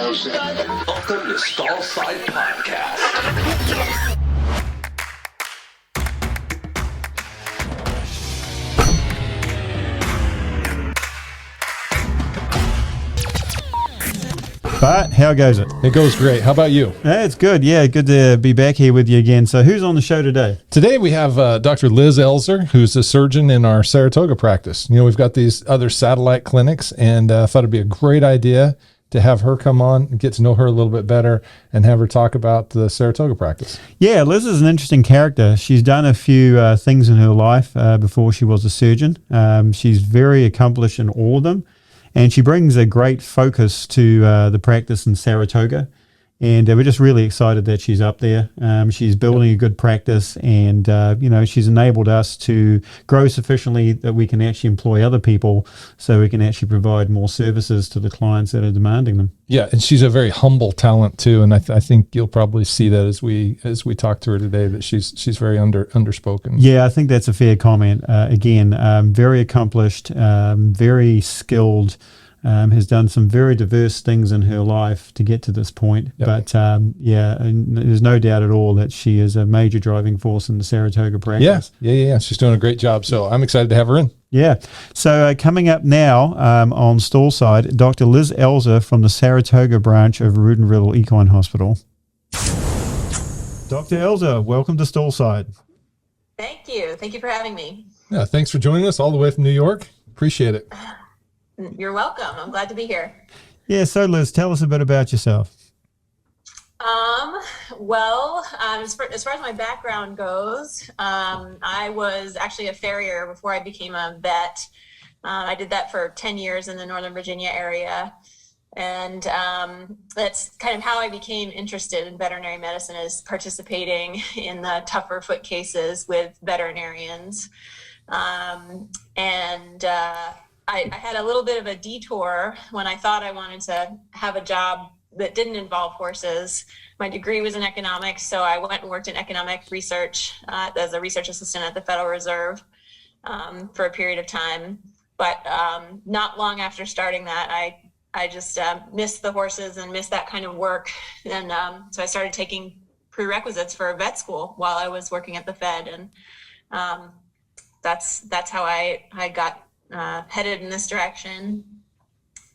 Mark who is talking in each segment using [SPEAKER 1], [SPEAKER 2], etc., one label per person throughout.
[SPEAKER 1] Welcome to Stall Side Podcast.
[SPEAKER 2] Bart, how goes it?
[SPEAKER 3] It goes great. How about you?
[SPEAKER 2] It's good. Yeah, good to be back here with you again. So who's on the show today?
[SPEAKER 3] Today we have Dr. Liz Elzer, who's a surgeon in our Saratoga practice. You know, we've got these other satellite clinics, and thought it'd be a great idea to have her come on and get to know her a little bit better and have her talk about the Saratoga practice.
[SPEAKER 2] Yeah, Liz is an interesting character. She's done a few things in her life before she was a surgeon. She's very accomplished in all of them. And she brings a great focus to the practice in Saratoga. And we're just really excited that she's up there. She's building a good practice, and, she's enabled us to grow sufficiently that we can actually employ other people so we can actually provide more services to the clients that are demanding them.
[SPEAKER 3] Yeah, and she's a very humble talent too, and I think you'll probably see that as we talk to her today, that she's very underspoken.
[SPEAKER 2] Yeah, I think that's a fair comment. Very accomplished, very skilled. Has done some very diverse things in her life to get to this point. Yep. But and there's no doubt at all that she is a major driving force in the Saratoga practice.
[SPEAKER 3] Yeah. She's doing a great job. So I'm excited to have her in.
[SPEAKER 2] Yeah. So coming up now on Stall Side, Dr. Liz Elzer from the Saratoga branch of Rood Riddle Equine Hospital. Dr. Elzer, welcome to Stall Side.
[SPEAKER 4] Thank you. Thank you for having me.
[SPEAKER 3] Yeah, thanks for joining us all the way from New York. Appreciate it.
[SPEAKER 4] You're welcome. I'm glad to be here.
[SPEAKER 2] Yeah, so Liz, tell us a bit about yourself.
[SPEAKER 4] As far as my background goes, I was actually a farrier before I became a vet. I did that for 10 years in the Northern Virginia area. And that's kind of how I became interested in veterinary medicine, is participating in the tougher foot cases with veterinarians. I had a little bit of a detour when I thought I wanted to have a job that didn't involve horses. My degree was in economics, so I went and worked in economic research as a research assistant at the Federal Reserve for a period of time. But not long after starting that, I just missed the horses and missed that kind of work. And so I started taking prerequisites for vet school while I was working at the Fed. And that's how I got headed in this direction.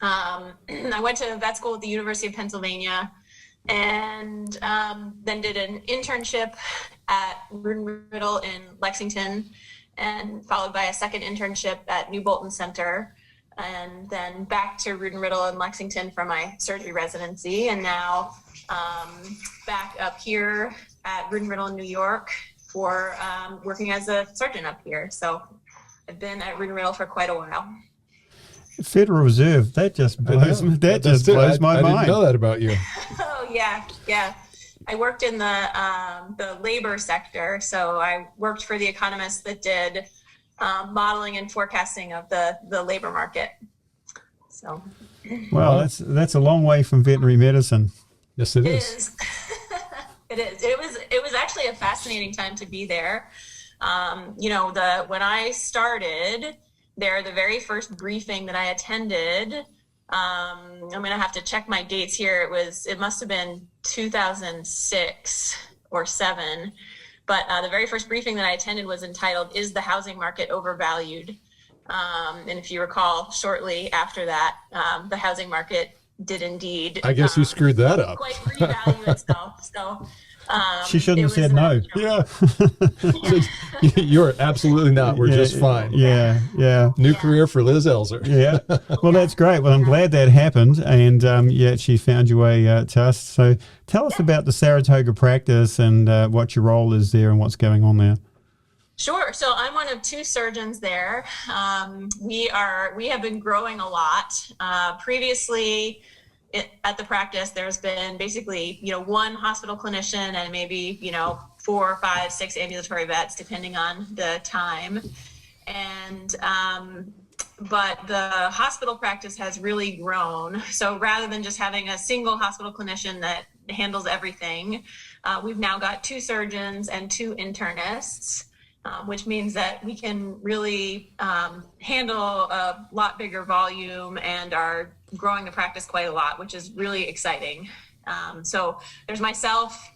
[SPEAKER 4] I went to vet school at the University of Pennsylvania, and then did an internship at Rood Riddle in Lexington, and followed by a second internship at New Bolton Center, and then back to Rood Riddle in Lexington for my surgery residency, and now back up here at Rood Riddle in New York for working as a surgeon up here. So I've been at Rood Riddle for quite a while.
[SPEAKER 2] Federal Reserve, that just blows my mind.
[SPEAKER 3] I didn't know that about you.
[SPEAKER 4] Oh yeah. I worked in the labor sector, so I worked for the economist that did modeling and forecasting of the labor market. So,
[SPEAKER 2] well, that's a long way from veterinary medicine.
[SPEAKER 3] Yes, it is.
[SPEAKER 4] It is. It was actually a fascinating time to be there. When I started there, the very first briefing that I attended, I'm going to have to check my dates here. It must have been 2006 or 7. But the very first briefing that I attended was entitled, "Is the Housing Market Overvalued?" And if you recall, shortly after that, the housing market did indeed.
[SPEAKER 3] I guess you screwed that up.
[SPEAKER 4] Quite revalue itself. So
[SPEAKER 2] she shouldn't have said no.
[SPEAKER 3] Yeah. You're absolutely not. We're just fine.
[SPEAKER 2] Yeah.
[SPEAKER 3] New career for Liz Elzer.
[SPEAKER 2] Yeah. Well, that's great. Well, I'm glad that happened. And she found your way to us. So tell us about the Saratoga practice and what your role is there and what's going on there.
[SPEAKER 4] Sure. So I'm one of 2 surgeons there. We have been growing a lot. Previously, at the practice, there's been basically, 1 hospital clinician and maybe, 4, 5, 6 ambulatory vets, depending on the time. And, but the hospital practice has really grown. So rather than just having a single hospital clinician that handles everything, we've now got 2 surgeons and 2 internists. which means that we can really handle a lot bigger volume and are growing the practice quite a lot, which is really exciting. So there's myself,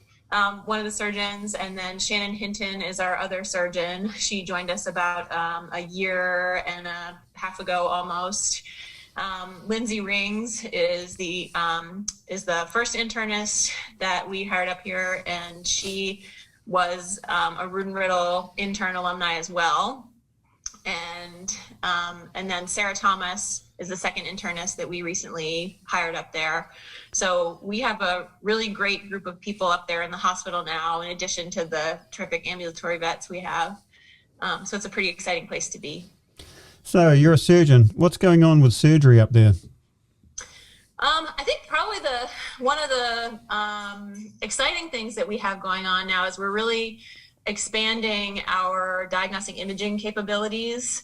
[SPEAKER 4] one of the surgeons, and then Shannon Hinton is our other surgeon. She joined us about a year and a half ago almost. Lindsey Rings is the first internist that we hired up here, and she was a Rood Riddle intern alumni as well. And then Sarah Thomas is the second internist that we recently hired up there. So we have a really great group of people up there in the hospital now, in addition to the terrific ambulatory vets we have. So it's a pretty exciting place to be.
[SPEAKER 2] So you're a surgeon. What's going on with surgery up there?
[SPEAKER 4] I think probably one of the exciting things that we have going on now is we're really expanding our diagnostic imaging capabilities.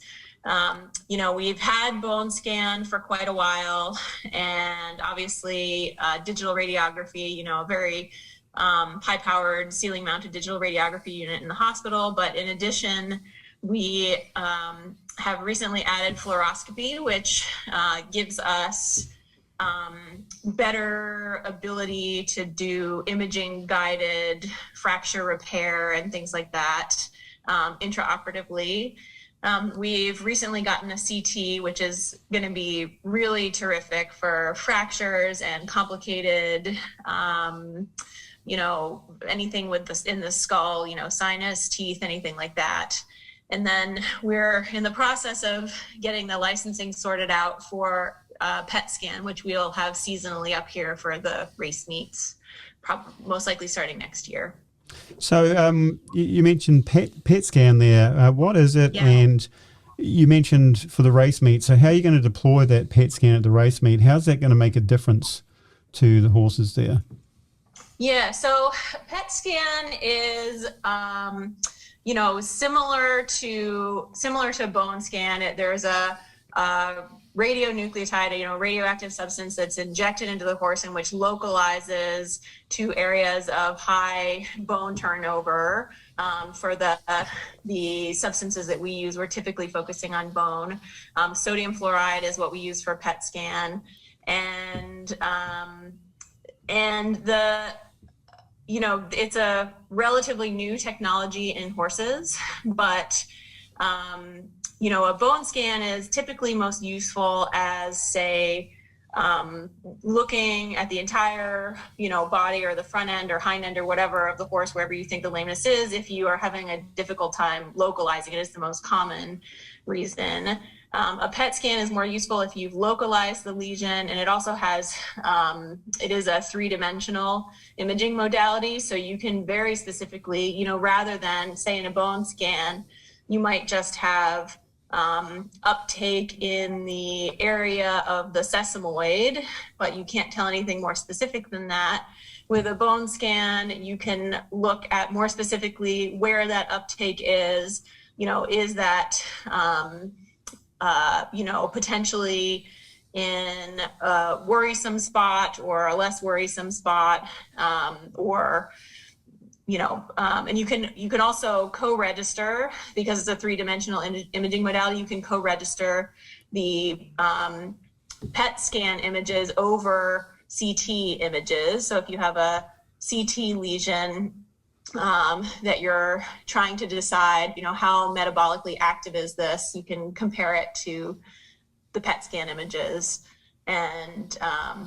[SPEAKER 4] We've had bone scan for quite a while, and obviously digital radiography, a very high-powered ceiling-mounted digital radiography unit in the hospital. But in addition, we have recently added fluoroscopy, which gives us better ability to do imaging guided fracture repair and things like that intraoperatively. We've recently gotten a CT, which is going to be really terrific for fractures and complicated, anything with this in the skull, sinus, teeth, anything like that. And then we're in the process of getting the licensing sorted out for PET scan, which we'll have seasonally up here for the race meets, most likely starting next year.
[SPEAKER 2] So you mentioned PET scan there. What is it?
[SPEAKER 4] Yeah.
[SPEAKER 2] And you mentioned for the race meet. So how are you going to deploy that PET scan at the race meet? How's that going to make a difference to the horses there?
[SPEAKER 4] Yeah, so PET scan is similar to bone scan. There's a radionuclide, radioactive substance that's injected into the horse, and which localizes to areas of high bone turnover. For the substances that we use, we're typically focusing on bone. Sodium fluoride is what we use for PET scan, and it's a relatively new technology in horses, but a bone scan is typically most useful as, say, looking at the entire, body or the front end or hind end or whatever of the horse, wherever you think the lameness is. If you are having a difficult time localizing it, is the most common reason. A PET scan is more useful if you've localized the lesion, and it also has, it is a three-dimensional imaging modality. So you can very specifically, rather than say in a bone scan, you might just have uptake in the area of the sesamoid, but you can't tell anything more specific than that. With a bone scan, you can look at more specifically where that uptake is. Is that potentially in a worrisome spot or a less worrisome spot, and you can also co-register, because it's a three-dimensional imaging modality. You can co-register the PET scan images over CT images. So if you have a CT lesion that you're trying to decide, how metabolically active is this, you can compare it to the PET scan images and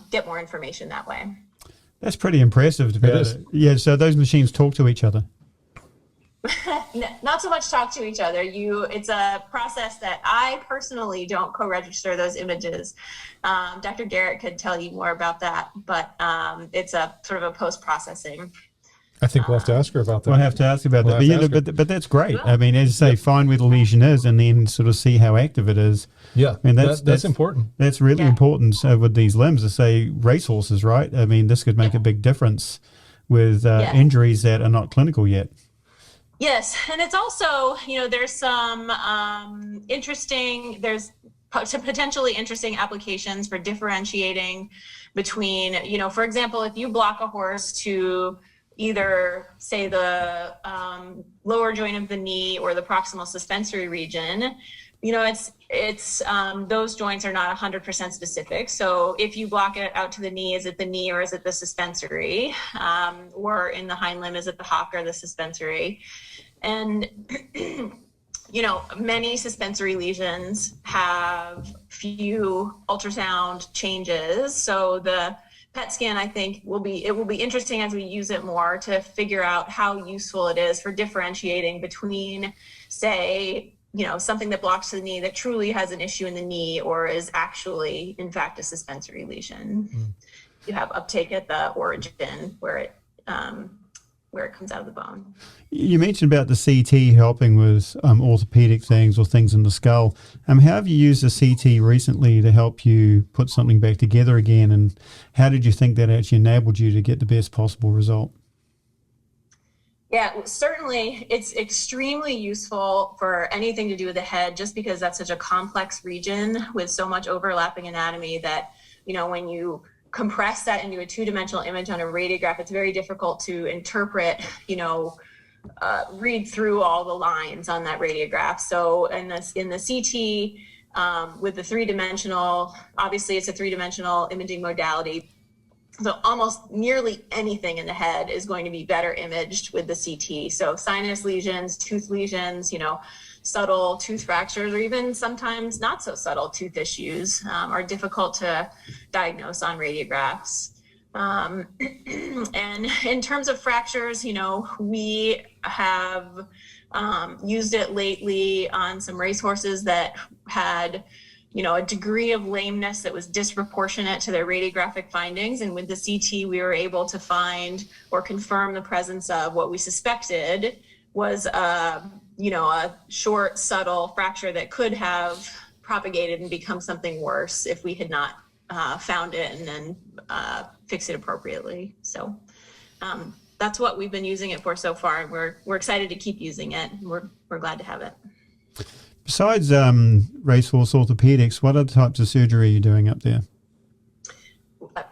[SPEAKER 4] get more information that way.
[SPEAKER 2] That's pretty impressive. Yeah, so those machines talk to each other.
[SPEAKER 4] Not so much talk to each other. It's a process that I personally don't co-register those images. Dr. Garrett could tell you more about that, but it's a sort of a post-processing.
[SPEAKER 3] I think we'll have to ask her about that.
[SPEAKER 2] We'll have to ask about that. But that's great. I mean, as you say, find where the lesion is and then sort of see how active it is.
[SPEAKER 3] Yeah,
[SPEAKER 2] I mean,
[SPEAKER 3] that's important.
[SPEAKER 2] That's really important with these limbs, to say racehorses, right? I mean, this could make a big difference with injuries that are not clinical yet.
[SPEAKER 4] Yes, and it's also, there's some potentially interesting applications for differentiating between, for example, if you block a horse to either say the lower joint of the knee or the proximal suspensory region, it's those joints are not 100% specific. So if you block it out to the knee, is it the knee or is it the suspensory? Or in the hind limb, is it the hock or the suspensory? And many suspensory lesions have few ultrasound changes. So the PET scan, I think, will be interesting as we use it more to figure out how useful it is for differentiating between, say, something that blocks the knee that truly has an issue in the knee or is actually, in fact, a suspensory lesion. You have uptake at the origin where it comes out of the bone.
[SPEAKER 2] You mentioned about the CT helping with orthopedic things or things in the skull. How have you used the CT recently to help you put something back together again? And how did you think that actually enabled you to get the best possible result?
[SPEAKER 4] Yeah, certainly it's extremely useful for anything to do with the head, just because that's such a complex region with so much overlapping anatomy that, when you compress that into a two-dimensional image on a radiograph, it's very difficult to interpret, read through all the lines on that radiograph. So in the CT, with the three-dimensional, obviously it's a three-dimensional imaging modality. So almost nearly anything in the head is going to be better imaged with the CT. So sinus lesions, tooth lesions, subtle tooth fractures, or even sometimes not so subtle tooth issues are difficult to diagnose on radiographs. And in terms of fractures, we have used it lately on some racehorses that had a degree of lameness that was disproportionate to their radiographic findings. And with the CT, we were able to find or confirm the presence of what we suspected was a short, subtle fracture that could have propagated and become something worse if we had not found it and then fixed it appropriately. So that's what we've been using it for so far. We're excited to keep using it. We're glad to have it.
[SPEAKER 2] Besides racehorse orthopedics, what other types of surgery are you doing up there?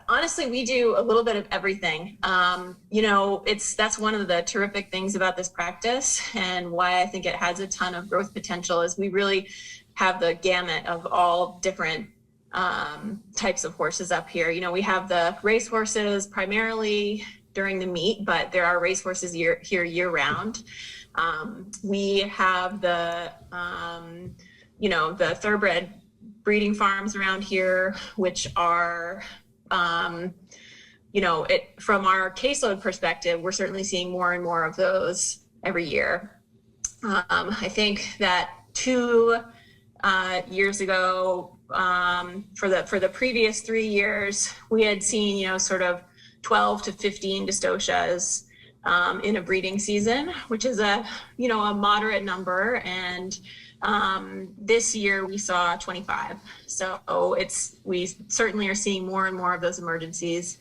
[SPEAKER 4] Honestly, we do a little bit of everything. That's one of the terrific things about this practice, and why I think it has a ton of growth potential is we really have the gamut of all different types of horses up here. We have the race horses primarily during the meet, but there are race horses here year round. We have the thoroughbred breeding farms around here, which are, from our caseload perspective, we're certainly seeing more and more of those every year. I think that 2 years ago, for the previous 3 years, we had seen, sort of 12 to 15 dystocias in a breeding season, which is a moderate number. And this year we saw 25. So we certainly are seeing more and more of those emergencies.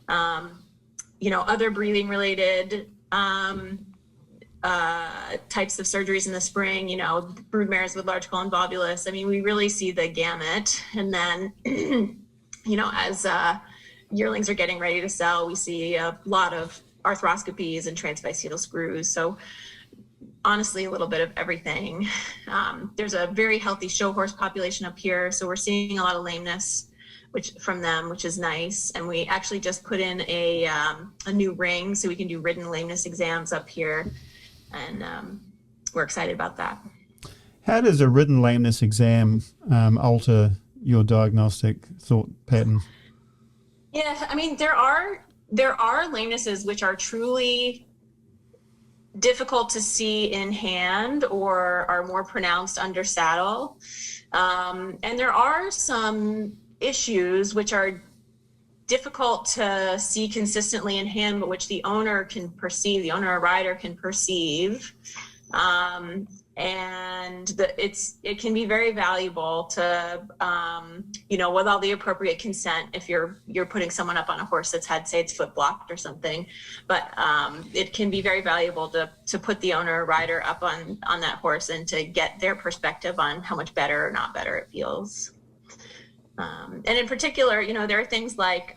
[SPEAKER 4] Other breathing related types of surgeries in the spring, broodmares with large colon volvulus. I mean, we really see the gamut. And then, as yearlings are getting ready to sell, we see a lot of arthroscopies and transficetal screws. So honestly, a little bit of everything. There's a very healthy show horse population up here. So we're seeing a lot of lameness which is nice. And we actually just put in a new ring so we can do ridden lameness exams up here. And we're excited about that.
[SPEAKER 2] How does a ridden lameness exam alter your diagnostic thought pattern?
[SPEAKER 4] Yeah, I mean, there are lamenesses which are truly difficult to see in hand or are more pronounced under saddle. And there are some issues which are difficult to see consistently in hand, but which the owner or rider can perceive. And it can be very valuable to, with all the appropriate consent, if you're putting someone up on a horse that's had, say, its foot blocked or something. But it can be very valuable to put the owner or rider up on that horse and to get their perspective on how much better or not better it feels. And in particular, there are things like,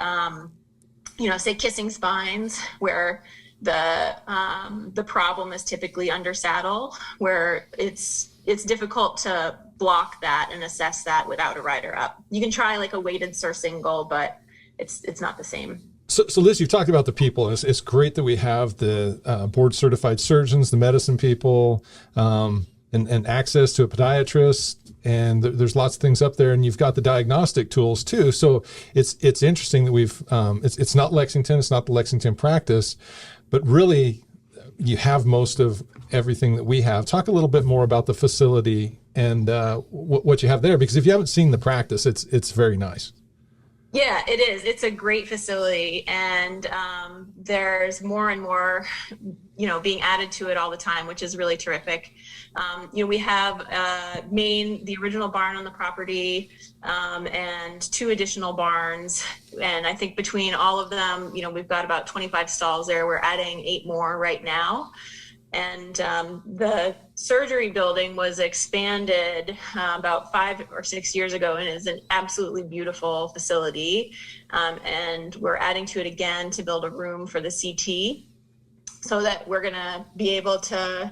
[SPEAKER 4] say, kissing spines, where the problem is typically under saddle, where it's difficult to block that and assess that without a rider up. You can try like a weighted surcingle, but it's not the same.
[SPEAKER 3] So Liz, you've talked about the people, and it's great that we have the board certified surgeons, the medicine people, and access to a podiatrist, and there's lots of things up there, and you've got the diagnostic tools too. So it's interesting that we've it's not Lexington, it's not the Lexington practice, but really you have most of everything that we have. Talk a little bit more about the facility and what you have there, because if you haven't seen the practice, it's very nice.
[SPEAKER 4] Yeah, it is. It's a great facility, and there's more and more, being added to it all the time, which is really terrific. We have the original barn on the property, and 2 additional barns. And I think between all of them, we've got about 25 stalls there. We're adding 8 more right now. And the surgery building was expanded about 5 or 6 years ago, and is an absolutely beautiful facility. And we're adding to it again to build a room for the CT, so that we're going to be able to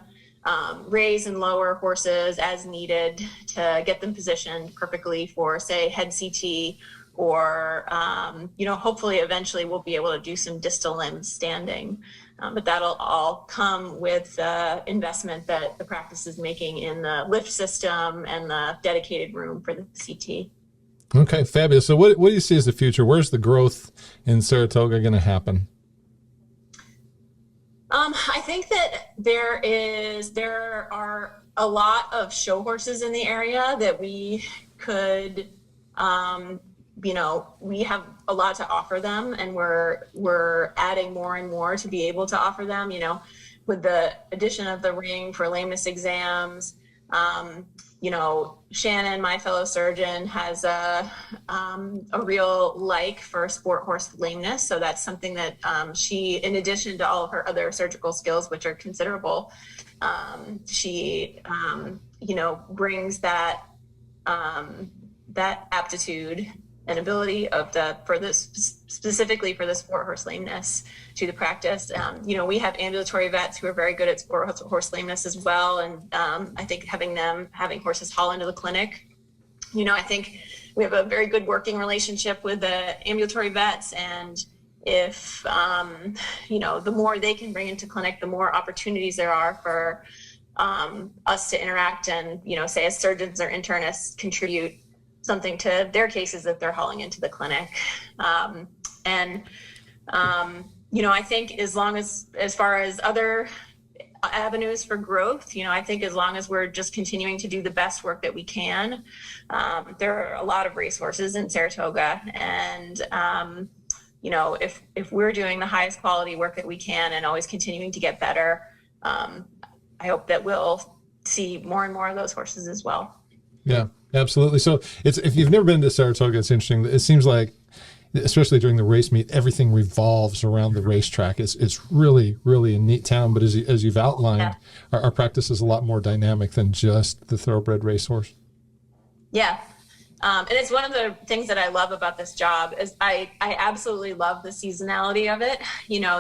[SPEAKER 4] raise and lower horses as needed to get them positioned perfectly for, say, head CT, or hopefully eventually we'll be able to do some distal limb standing. But that'll all come with investment that the practice is making in the lift system and the dedicated room for the CT.
[SPEAKER 3] Okay, fabulous. So what do you see as the future? Where's the growth in Saratoga going to happen?
[SPEAKER 4] I think that there are a lot of show horses in the area that we could, we have a lot to offer them, and we're adding more and more to be able to offer them, with the addition of the ring for lameness exams. Shannon, my fellow surgeon, has a real like for sport horse lameness. So that's something that she, in addition to all of her other surgical skills, which are considerable, she, brings that aptitude and ability specifically for the sport horse lameness to the practice. We have ambulatory vets who are very good at sport horse lameness as well. And I think having horses haul into the clinic, I think we have a very good working relationship with the ambulatory vets. And if, the more they can bring into clinic, the more opportunities there are for us to interact and, say as surgeons or internists, contribute something to their cases that they're hauling into the clinic. I think as far as other avenues for growth, I think as long as we're just continuing to do the best work that we can, there are a lot of resources in Saratoga. And, if we're doing the highest quality work that we can and always continuing to get better, I hope that we'll see more and more of those horses as well.
[SPEAKER 3] Yeah, absolutely. So if you've never been to Saratoga, it's interesting. It seems like, especially during the race meet, everything revolves around the racetrack. It's really, really a neat town. But as you've outlined, our practice is a lot more dynamic than just the thoroughbred racehorse.
[SPEAKER 4] Yeah. And it's one of the things that I love about this job is I absolutely love the seasonality of it,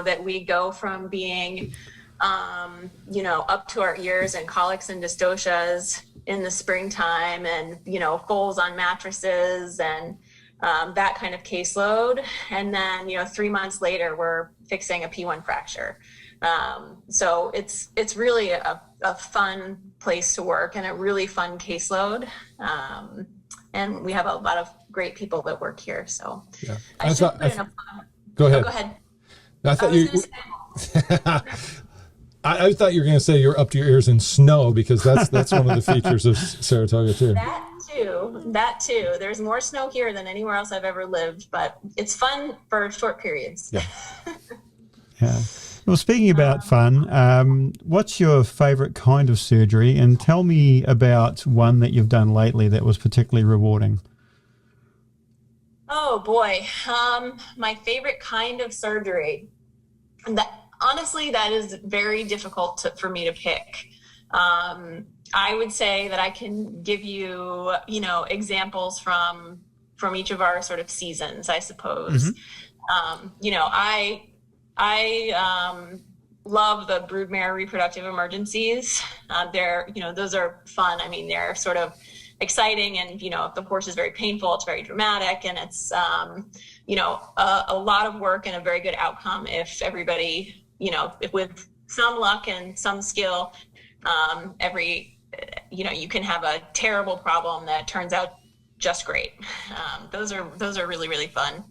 [SPEAKER 4] that we go from being, up to our ears in colics and dystocias in the springtime and, foals on mattresses and that kind of caseload. And then, 3 months later, we're fixing a P1 fracture. So it's really a fun place to work and a really fun caseload. And we have a lot of great people that work here. So
[SPEAKER 3] yeah.
[SPEAKER 4] Go ahead.
[SPEAKER 3] I thought you were going to say you're up to your ears in snow, because that's one of the features of Saratoga too.
[SPEAKER 4] That too. There's more snow here than anywhere else I've ever lived, but it's fun for short periods.
[SPEAKER 3] Yeah.
[SPEAKER 2] Yeah. Well, speaking about fun, what's your favorite kind of surgery? And tell me about one that you've done lately that was particularly rewarding.
[SPEAKER 4] Oh boy. My favorite kind of surgery. Honestly, that is very difficult for me to pick. I would say that I can give you, examples from each of our sort of seasons, I suppose.
[SPEAKER 2] Mm-hmm.
[SPEAKER 4] love the broodmare reproductive emergencies. Those are fun. I mean, they're sort of exciting, and if the horse is very painful, it's very dramatic, and it's a lot of work and a very good outcome if everybody, if with some luck and some skill, you can have a terrible problem that turns out just great. Those are really, really fun.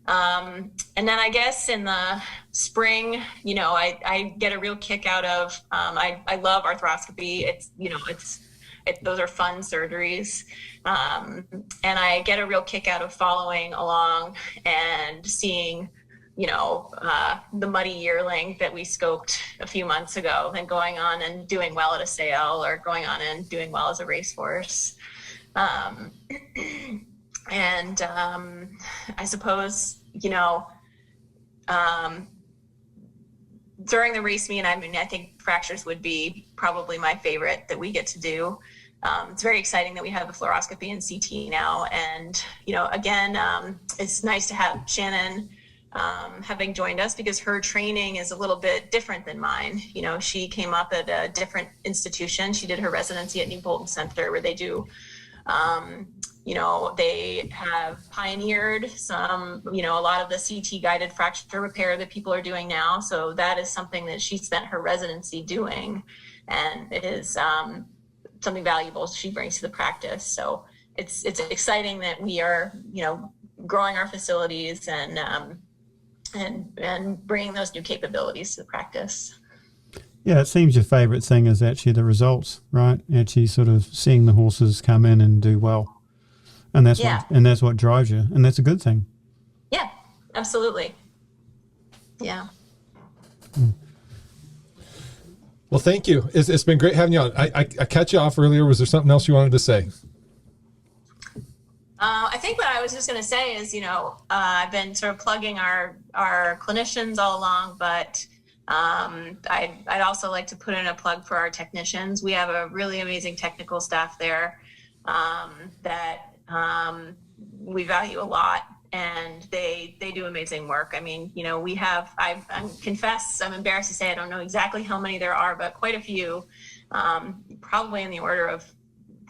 [SPEAKER 4] And then I guess in the spring, I get a real kick out of, I love arthroscopy. Those are fun surgeries. And I get a real kick out of following along and seeing, the muddy yearling that we scoped a few months ago, and going on and doing well at a sale, or going on and doing well as a racehorse. And I suppose, during the race meet, I think fractures would be probably my favorite that we get to do. It's very exciting that we have the fluoroscopy and CT now. And, again, it's nice to have Shannon having joined us, because her training is a little bit different than mine. She came up at a different institution. She did her residency at New Bolton Center, where they do they have pioneered some, a lot of the CT guided fracture repair that people are doing now. So that is something that she spent her residency doing, and it is something valuable she brings to the practice. So it's exciting that we are, growing our facilities and bringing those new capabilities to the practice.
[SPEAKER 2] Yeah, it seems your favorite thing is actually the results, right? Actually sort of seeing the horses come in and do well. And that's what drives you. And that's a good thing.
[SPEAKER 4] Yeah, absolutely. Yeah.
[SPEAKER 3] Well, thank you. It's been great having you on. I cut you off earlier. Was there something else you wanted to say?
[SPEAKER 4] I think what I was just going to say is, I've been sort of plugging our clinicians all along, but I'd also like to put in a plug for our technicians. We have a really amazing technical staff there that we value a lot, and they do amazing work. I mean, I confess, I'm embarrassed to say I don't know exactly how many there are, but quite a few, probably in the order of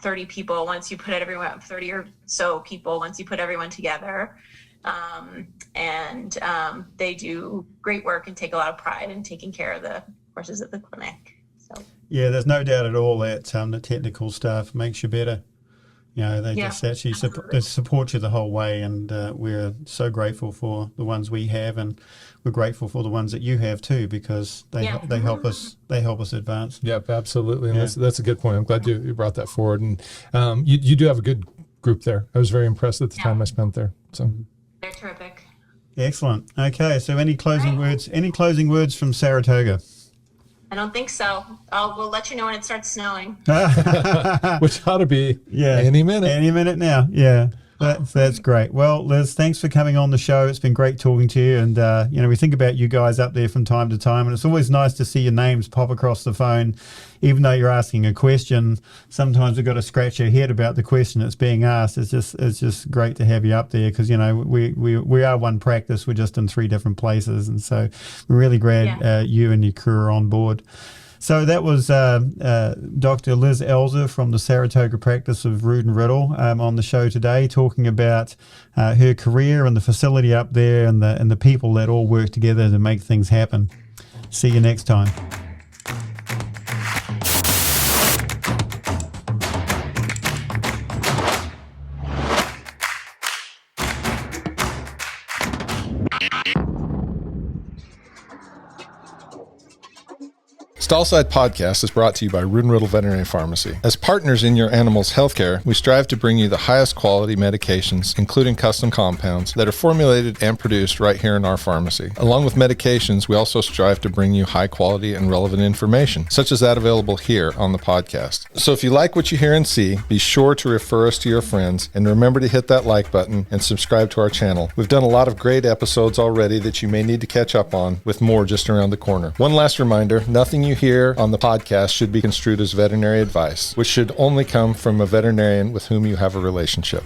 [SPEAKER 4] 30 people once you put everyone, 30 or so people once you put everyone together. And they do great work and take a lot of pride in taking care of the horses at the clinic. So
[SPEAKER 2] yeah, there's no doubt at all that the technical staff makes you better. They just actually support you the whole way, and we're so grateful for the ones we have, and we're grateful for the ones that you have too, because they help us advance.
[SPEAKER 3] Yep, absolutely. And that's a good point. I'm glad you brought that forward. And you do have a good group there. I was very impressed at the time I spent there. So
[SPEAKER 4] they're terrific.
[SPEAKER 2] Excellent. Okay, so any closing words? Any closing words from Saratoga?
[SPEAKER 4] I don't think so. We'll let you know when it starts snowing.
[SPEAKER 3] Which ought to be any minute.
[SPEAKER 2] Any minute now. Yeah. That's great. Well, Liz, thanks for coming on the show. It's been great talking to you. And, we think about you guys up there from time to time. And it's always nice to see your names pop across the phone. Even though you're asking a question, sometimes we've got to scratch our head about the question that's being asked. It's just great to have you up there, because, we are one practice. We're just in 3 different places. And so we're really glad you and your crew are on board. So that was Dr. Liz Elzer from the Saratoga practice of Rood Riddle on the show today, talking about her career and the facility up there, and the people that all work together to make things happen. See you next time.
[SPEAKER 3] Stallside Podcast is brought to you by Rood Riddle Veterinary Pharmacy. As partners in your animal's healthcare, we strive to bring you the highest quality medications, including custom compounds, that are formulated and produced right here in our pharmacy. Along with medications, we also strive to bring you high quality and relevant information, such as that available here on the podcast. So if you like what you hear and see, be sure to refer us to your friends, and remember to hit that like button and subscribe to our channel. We've done a lot of great episodes already that you may need to catch up on, with more just around the corner. One last reminder, nothing you hear on the podcast should be construed as veterinary advice, which should only come from a veterinarian with whom you have a relationship.